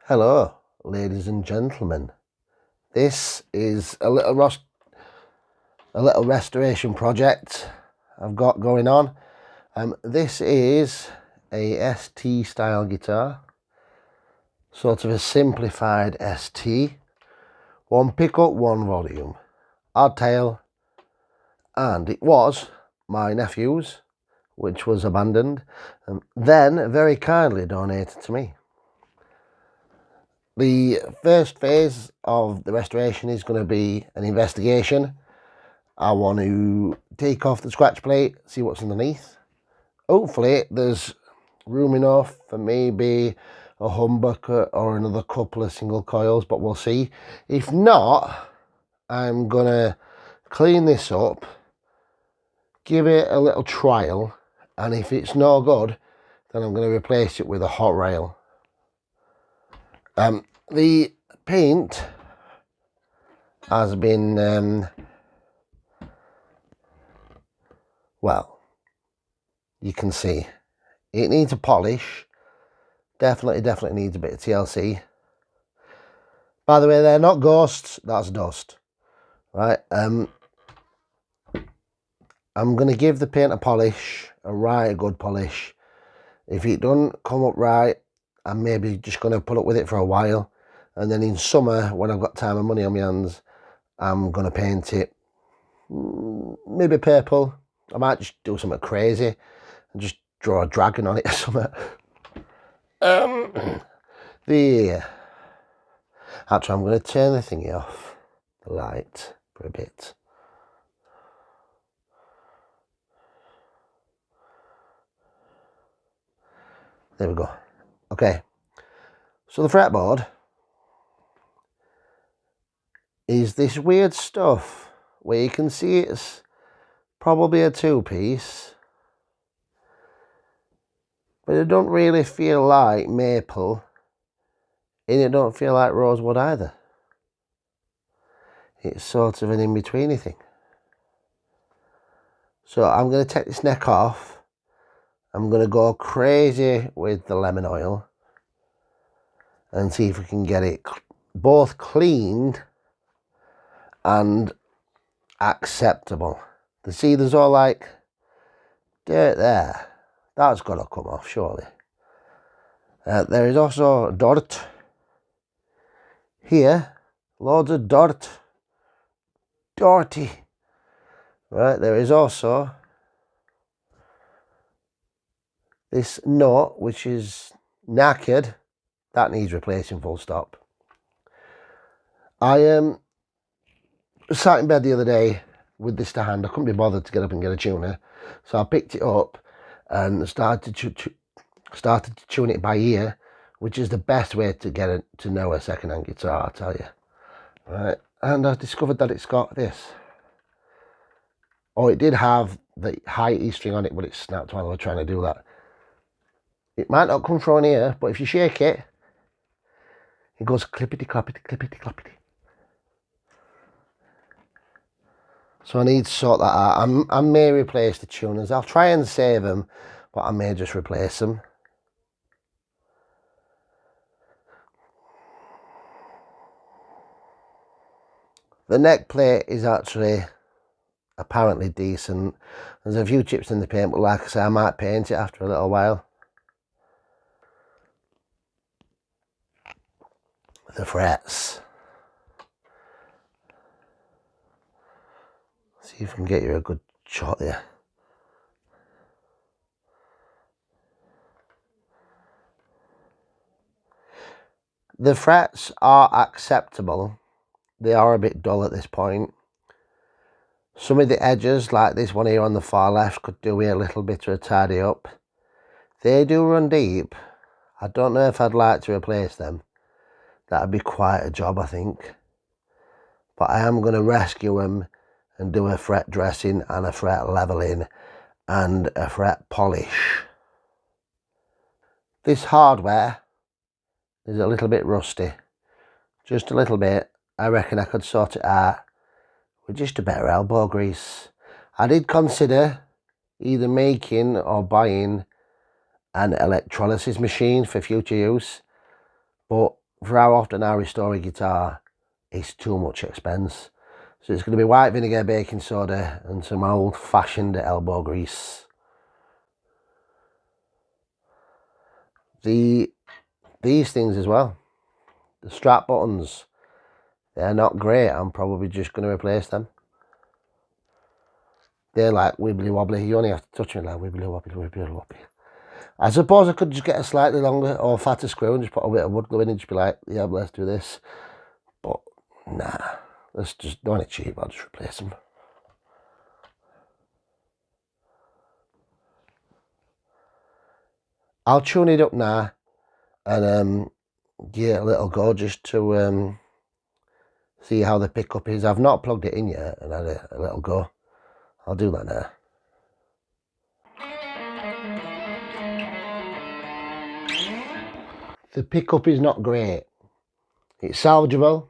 Hello, ladies and gentlemen. This is a little restoration project I've got going on. This is a ST style guitar, sort of a simplified ST. One pickup, one volume, odd tail, and it was my nephew's, which was abandoned, and then very kindly donated to me. The first phase of the restoration is going to be an investigation. I want to take off the scratch plate, see what's underneath. Hopefully there's room enough for maybe a humbucker or another couple of single coils, but we'll see. If not, I'm going to clean this up, give it a little trial, and if it's no good, then I'm going to replace it with a hot rail. The paint has been, well, you can see it needs a polish. Definitely needs a bit of TLC. By the way, they're not ghosts, that's dust. Right, I'm going to give the paint a polish, a right good polish. If it doesn't come up right, I'm maybe just going to put up with it for a while. And then in summer, when I've got time and money on my hands, I'm going to paint it maybe purple. I might just do something crazy and just draw a dragon on it or something. Actually, I'm going to turn the thingy off, the light, for a bit. There we go. Okay, so the fretboard is this weird stuff where you can see it's probably a two-piece, but it don't really feel like maple, and it don't feel like rosewood either. It's sort of an in-betweeny thing. So I'm going to take this neck off. I'm going to go crazy with the lemon oil and see if we can get it both cleaned and acceptable. See, there's all like dirt there. That's got to come off, surely. There is also dirt here. Loads of dirt. Dirty. Right, there is also this nut, which is knackered. That needs replacing, full stop. I sat in bed the other day with this to hand. I couldn't be bothered to get up and get a tuner, so I picked it up and started to tune it by ear, which is the best way to get it to know a second-hand guitar, I tell you. Right, and I discovered that it's got this. Oh, it did have the high E string on it, but it snapped while I was trying to do that. It might not come from here, but if you shake it, it goes clippity cloppity, clippity cloppity. So I need to sort that out. I may replace the tuners. I'll try and save them, but I may just replace them. The neck plate is actually apparently decent. There's a few chips in the paint, but like I say, I might paint it after a little while. The frets. See if we can get you a good shot there. The frets are acceptable. They are a bit dull at this point. Some of the edges, like this one here on the far left, could do with a little bit of a tidy up. They do run deep. I don't know if I'd like to replace them. That'd be quite a job, I think. But I am going to rescue them and do a fret dressing and a fret leveling and a fret polish. This hardware is a little bit rusty. Just a little bit. I reckon I could sort it out with just a better elbow grease. I did consider either making or buying an electrolysis machine for future use, but for how often I restore a guitar, it's too much expense. So it's going to be white vinegar, baking soda and some old-fashioned elbow grease. These things as well, the strap buttons, they're not great. I'm probably just going to replace them. They're like wibbly wobbly. You only have to touch them like wibbly wobbly, wibbly wobbly. I suppose I could just get a slightly longer or fatter screw and just put a bit of wood glue in and just be like, yeah, let's do this. But nah, let's just do it cheap. I'll just replace them. I'll tune it up now and give it a little go just to see how the pickup is. I've not plugged it in yet and had a little go. I'll do that now. The pickup is not great. It's salvageable.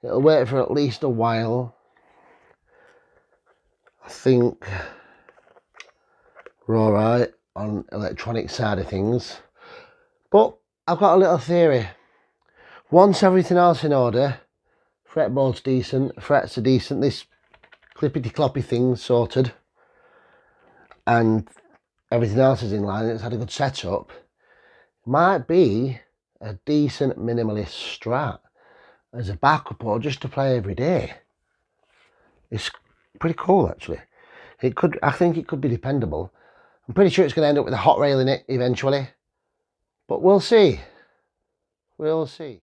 It'll wait for at least a while. I think we're alright on electronic side of things. But I've got a little theory. Once everything else in order, fretboard's decent, frets are decent, this clippity-cloppy thing's sorted, and everything else is in line, it's had a good setup, might be a decent minimalist strat as a backup or just to play every day. It's pretty cool actually. I think it could be dependable. I'm pretty sure it's going to end up with a hot rail in it eventually, but we'll see. We'll see.